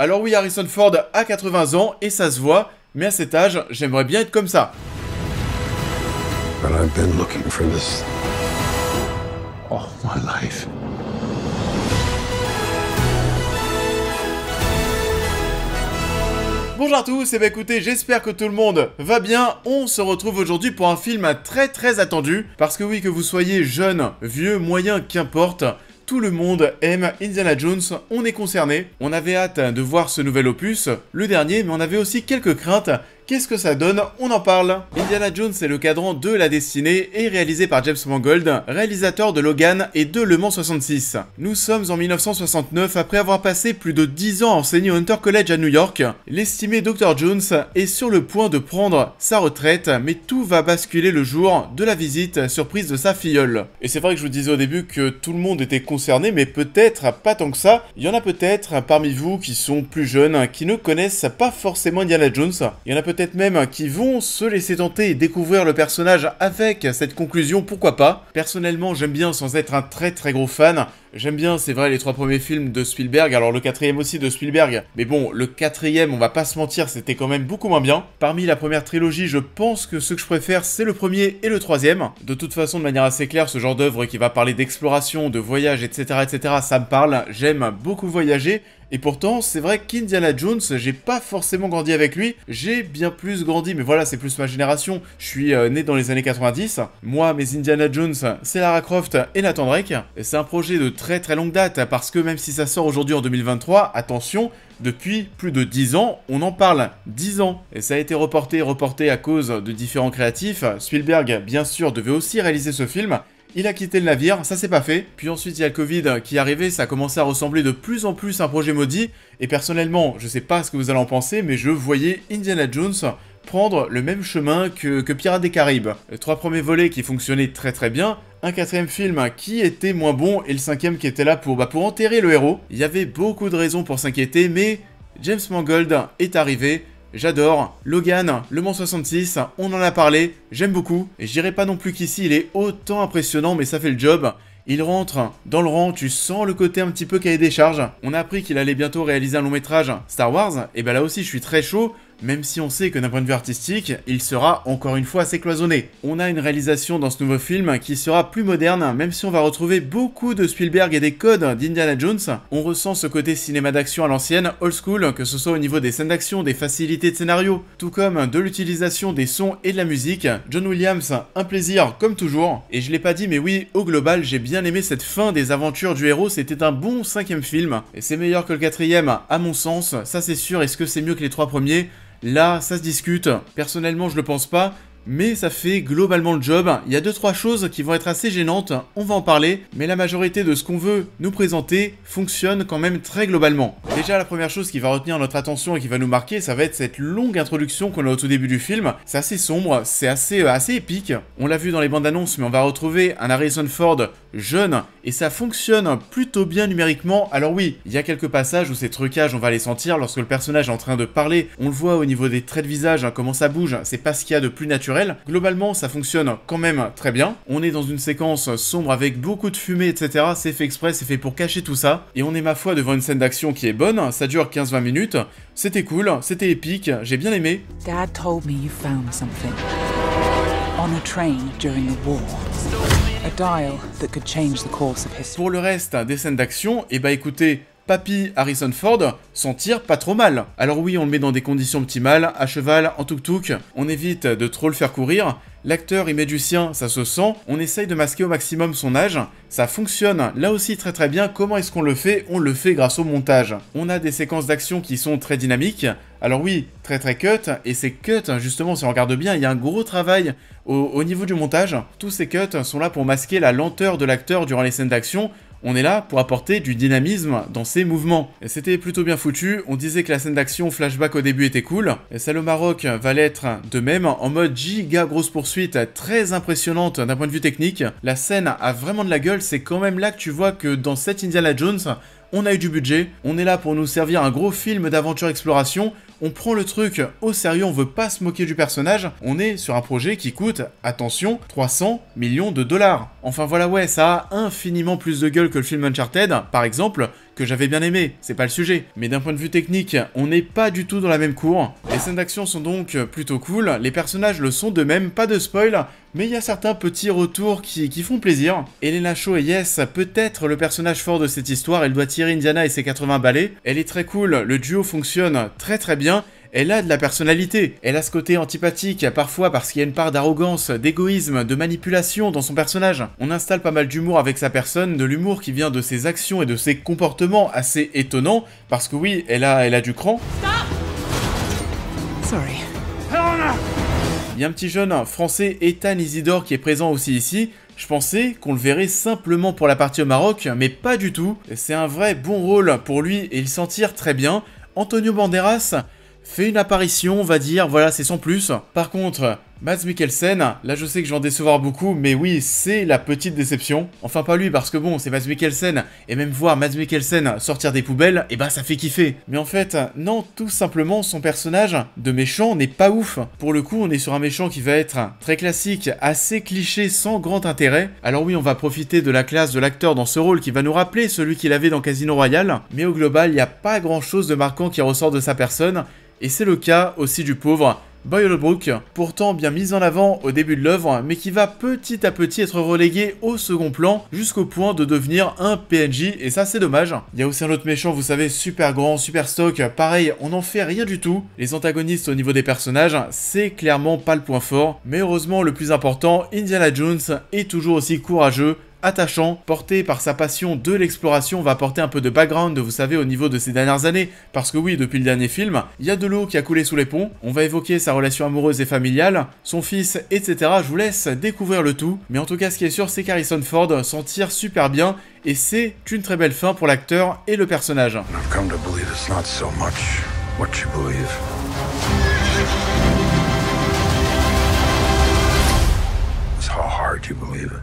Alors oui, Harrison Ford a 80 ans et ça se voit, mais à cet âge, j'aimerais bien être comme ça. But I've been looking for this all my life. Bonjour à tous, et écoutez, j'espère que tout le monde va bien. On se retrouve aujourd'hui pour un film très attendu, parce que oui, que vous soyez jeune, vieux, moyen, qu'importe, tout le monde aime Indiana Jones, on est concerné. On avait hâte de voir ce nouvel opus, le dernier, mais on avait aussi quelques craintes. Qu'est-ce que ça donne? On en parle. Indiana Jones est le cadran de la destinée et réalisé par James Mangold, réalisateur de Logan et de Le Mans 66. Nous sommes en 1969 après avoir passé plus de 10 ans à enseigner au Hunter College à New York. L'estimé Dr. Jones est sur le point de prendre sa retraite, mais tout va basculer le jour de la visite surprise de sa filleule. Et c'est vrai que je vous disais au début que tout le monde était concerné, mais peut-être pas tant que ça. Il y en a peut-être parmi vous qui sont plus jeunes, qui ne connaissent pas forcément Indiana Jones. Il y en a peut-être même qui vont se laisser tenter et découvrir le personnage avec cette conclusion, pourquoi pas. Personnellement, j'aime bien sans être un très gros fan. J'aime bien, c'est vrai, les 3 premiers films de Spielberg, alors le 4e aussi de Spielberg, mais bon, le 4e, on va pas se mentir, c'était quand même beaucoup moins bien. Parmi la première trilogie, je pense que ce que je préfère, c'est le premier et le 3e. De toute façon, de manière assez claire, ce genre d'œuvre qui va parler d'exploration, de voyage, etc., ça me parle, j'aime beaucoup voyager. Et pourtant, c'est vrai qu'Indiana Jones, j'ai pas forcément grandi avec lui, j'ai bien plus grandi, mais voilà, c'est plus ma génération, je suis né dans les années 90. Moi, mes Indiana Jones, c'est Lara Croft et Nathan Drake. C'est un projet de très longue date, parce que même si ça sort aujourd'hui en 2023, attention, depuis plus de 10 ans, on en parle, 10 ans. Et ça a été reporté à cause de différents créatifs. Spielberg, bien sûr, devait aussi réaliser ce film. Il a quitté le navire, ça s'est pas fait. Puis ensuite, il y a le Covid qui est arrivé, ça a commencé à ressembler de plus en plus à un projet maudit. Et personnellement, je sais pas ce que vous allez en penser, mais je voyais Indiana Jones prendre le même chemin que Pirates des Caraïbes. Les 3 premiers volets qui fonctionnaient très bien, un 4e film qui était moins bon, et le 5e qui était là pour enterrer le héros. Il y avait beaucoup de raisons pour s'inquiéter, mais James Mangold est arrivé. J'adore, Logan, Le Mans 66, on en a parlé, j'aime beaucoup, et je dirais pas non plus qu'ici il est autant impressionnant, mais ça fait le job. Il rentre dans le rang, tu sens le côté un petit peu cahier des charges. On a appris qu'il allait bientôt réaliser un long métrage Star Wars, et bah là aussi je suis très chaud, même si on sait que d'un point de vue artistique, il sera encore une fois assez cloisonné. On a une réalisation dans ce nouveau film qui sera plus moderne, même si on va retrouver beaucoup de Spielberg et des codes d'Indiana Jones. On ressent ce côté cinéma d'action à l'ancienne, old school, que ce soit au niveau des scènes d'action, des facilités de scénario, tout comme de l'utilisation des sons et de la musique. John Williams, un plaisir comme toujours. Et je l'ai pas dit, mais oui, au global, j'ai bien aimé cette fin des aventures du héros, c'était un bon 5e film. Et c'est meilleur que le 4e, à mon sens, ça c'est sûr. Est-ce que c'est mieux que les 3 premiers ? Là, ça se discute. Personnellement, je le pense pas. Mais ça fait globalement le job. Il y a 2-3 choses qui vont être assez gênantes, on va en parler, mais la majorité de ce qu'on veut nous présenter fonctionne quand même très globalement. Déjà, la première chose qui va retenir notre attention et qui va nous marquer, ça va être cette longue introduction qu'on a au tout début du film. C'est assez sombre, c'est assez épique. On l'a vu dans les bandes annonces, mais on va retrouver un Harrison Ford jeune, et ça fonctionne plutôt bien numériquement. Alors oui, il y a quelques passages où ces trucages, on va les sentir lorsque le personnage est en train de parler. On le voit au niveau des traits de visage, comment ça bouge, c'est pas ce qu'il y a de plus naturel. Globalement, ça fonctionne quand même très bien. On est dans une séquence sombre avec beaucoup de fumée, etc. C'est fait exprès, c'est fait pour cacher tout ça. Et on est, ma foi, devant une scène d'action qui est bonne. Ça dure 15-20 minutes. C'était cool, c'était épique, j'ai bien aimé. Dad told me you found something on a train during the war. A dial that could change the course of history. Pour le reste des scènes d'action, et bah écoutez, Papy Harrison Ford s'en tire pas trop mal. Alors oui, on le met dans des conditions optimales, à cheval, en tuk-tuk, on évite de trop le faire courir. L'acteur y met du sien, ça se sent, on essaye de masquer au maximum son âge, ça fonctionne là aussi très bien. Comment est-ce qu'on le fait? On le fait grâce au montage. On a des séquences d'action qui sont très dynamiques, alors oui, très cut, et ces cuts, justement, si on regarde bien, il y a un gros travail au niveau du montage. Tous ces cuts sont là pour masquer la lenteur de l'acteur durant les scènes d'action. On est là pour apporter du dynamisme dans ses mouvements. C'était plutôt bien foutu, on disait que la scène d'action flashback au début était cool, et celle au Maroc va l'être de même, en mode giga grosse poursuite, très impressionnante d'un point de vue technique. La scène a vraiment de la gueule, c'est quand même là que tu vois que dans cette Indiana Jones, on a eu du budget, on est là pour nous servir un gros film d'aventure-exploration, on prend le truc au sérieux, on veut pas se moquer du personnage, on est sur un projet qui coûte, attention, 300 millions de dollars. Enfin voilà, ouais, ça a infiniment plus de gueule que le film Uncharted, par exemple, que j'avais bien aimé, c'est pas le sujet. Mais d'un point de vue technique, on n'est pas du tout dans la même cour. Les scènes d'action sont donc plutôt cool, les personnages le sont de même, pas de spoil, mais il y a certains petits retours qui font plaisir. Elena Shaw est peut-être le personnage fort de cette histoire, elle doit tirer Indiana et ses 80 balais. Elle est très cool, le duo fonctionne très bien. Elle a de la personnalité, elle a ce côté antipathique, parfois parce qu'il y a une part d'arrogance, d'égoïsme, de manipulation dans son personnage. On installe pas mal d'humour avec sa personne, de l'humour qui vient de ses actions et de ses comportements assez étonnants, parce que oui, elle a du cran. Sorry. Il y a un petit jeune français, Ethan Isidore, qui est présent aussi ici. Je pensais qu'on le verrait simplement pour la partie au Maroc, mais pas du tout. C'est un vrai bon rôle pour lui et il s'en tire très bien. Antonio Banderas fait une apparition, on va dire, voilà, c'est sans plus. Par contre, Mads Mikkelsen, là je sais que je vais en décevoir beaucoup, mais oui, c'est la petite déception. Enfin pas lui, parce que bon, c'est Mads Mikkelsen, et même voir Mads Mikkelsen sortir des poubelles, et bah ça fait kiffer. Mais en fait, non, tout simplement, son personnage de méchant n'est pas ouf. Pour le coup, on est sur un méchant qui va être très classique, assez cliché, sans grand intérêt. Alors oui, on va profiter de la classe de l'acteur dans ce rôle qui va nous rappeler celui qu'il avait dans Casino Royale, mais au global, il n'y a pas grand chose de marquant qui ressort de sa personne, et c'est le cas aussi du pauvre Boy Holbrook, pourtant bien mis en avant au début de l'œuvre, mais qui va petit à petit être relégué au second plan jusqu'au point de devenir un PNJ, et ça c'est dommage. Il y a aussi un autre méchant, vous savez, super grand, super stock, pareil, on n'en fait rien du tout. Les antagonistes au niveau des personnages, c'est clairement pas le point fort, mais heureusement le plus important, Indiana Jones est toujours aussi courageux, attachant, porté par sa passion de l'exploration, va apporter un peu de background, vous savez, au niveau de ces dernières années, parce que oui, depuis le dernier film, il y a de l'eau qui a coulé sous les ponts, on va évoquer sa relation amoureuse et familiale, son fils, etc. Je vous laisse découvrir le tout, mais en tout cas, ce qui est sûr, c'est qu'Harrison Ford s'en tire super bien, et c'est une très belle fin pour l'acteur et le personnage. I've come to believe it's not so much what you believe. It's how hard you believe it.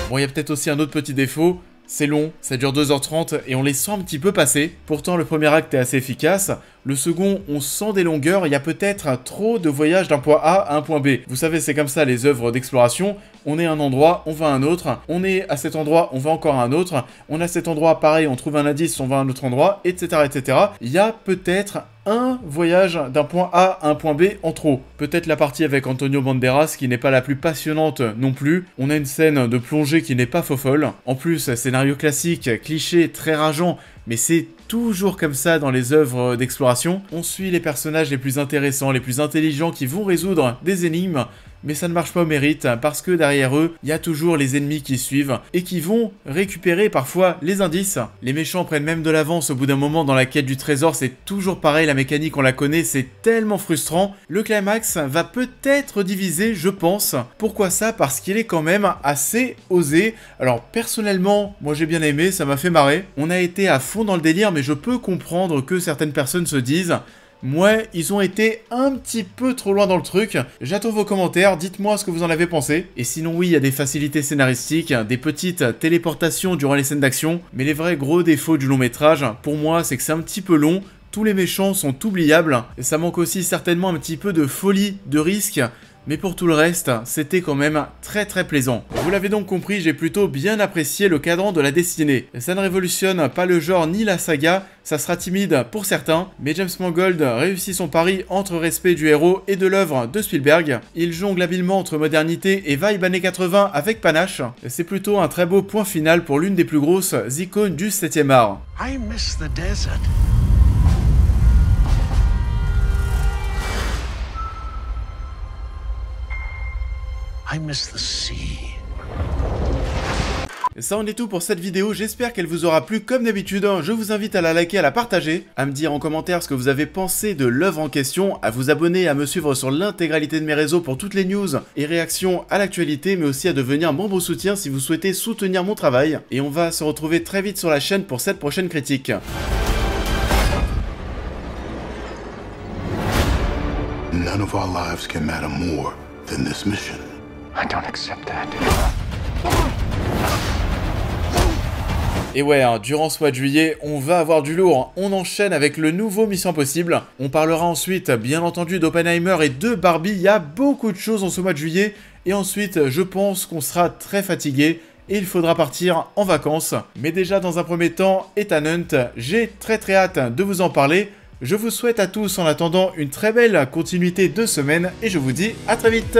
Bon, il y a peut-être aussi un autre petit défaut, c'est long, ça dure 2h30 et on les sent un petit peu passer. Pourtant, le premier acte est assez efficace. Le second, on sent des longueurs, il y a peut-être trop de voyages d'un point A à un point B. Vous savez, c'est comme ça les œuvres d'exploration. On est à un endroit, on va à un autre. On est à cet endroit, on va encore à un autre. On est à cet endroit, pareil, on trouve un indice, on va à un autre endroit, etc. etc. Il y a peut-être un voyage d'un point A à un point B en trop. Peut-être la partie avec Antonio Banderas qui n'est pas la plus passionnante non plus. On a une scène de plongée qui n'est pas fofolle. En plus, scénario classique, cliché, très rageant, mais c'est toujours comme ça dans les œuvres d'exploration. On suit les personnages les plus intéressants, les plus intelligents qui vont résoudre des énigmes, mais ça ne marche pas au mérite, parce que derrière eux, il y a toujours les ennemis qui suivent, et qui vont récupérer parfois les indices. Les méchants prennent même de l'avance au bout d'un moment dans la quête du trésor, c'est toujours pareil, la mécanique on la connaît, c'est tellement frustrant. Le climax va peut-être diviser, je pense. Pourquoi ça? Parce qu'il est quand même assez osé. Alors personnellement, moi j'ai bien aimé, ça m'a fait marrer. On a été à fond dans le délire, mais je peux comprendre que certaines personnes se disent... Ouais, ils ont été un petit peu trop loin dans le truc. J'attends vos commentaires, dites-moi ce que vous en avez pensé. Et sinon oui, il y a des facilités scénaristiques, des petites téléportations durant les scènes d'action, mais les vrais gros défauts du long métrage, pour moi, c'est que c'est un petit peu long, tous les méchants sont oubliables, et ça manque aussi certainement un petit peu de folie, de risque. Mais pour tout le reste, c'était quand même très plaisant. Vous l'avez donc compris, j'ai plutôt bien apprécié le cadran de la destinée. Ça ne révolutionne pas le genre ni la saga, ça sera timide pour certains, mais James Mangold réussit son pari entre respect du héros et de l'œuvre de Spielberg. Il jongle habilement entre modernité et vibe années 80 avec panache. C'est plutôt un très beau point final pour l'une des plus grosses icônes du 7e art. I miss the desert. I miss the sea. Ça en est tout pour cette vidéo, j'espère qu'elle vous aura plu comme d'habitude. Je vous invite à la liker, à la partager, à me dire en commentaire ce que vous avez pensé de l'œuvre en question, à vous abonner, à me suivre sur l'intégralité de mes réseaux pour toutes les news et réactions à l'actualité, mais aussi à devenir membre soutien si vous souhaitez soutenir mon travail. Et on va se retrouver très vite sur la chaîne pour cette prochaine critique. None of our lives can matter more than this mission. I don't accept that. Et ouais, durant ce mois de juillet, on va avoir du lourd. On enchaîne avec le nouveau Mission Impossible. On parlera ensuite, bien entendu, d'Oppenheimer et de Barbie. Il y a beaucoup de choses en ce mois de juillet. Et ensuite, je pense qu'on sera très fatigué. et il faudra partir en vacances. Mais déjà dans un premier temps, Ethan Hunt, j'ai très hâte de vous en parler. Je vous souhaite à tous en attendant une très belle continuité de semaine et je vous dis à très vite.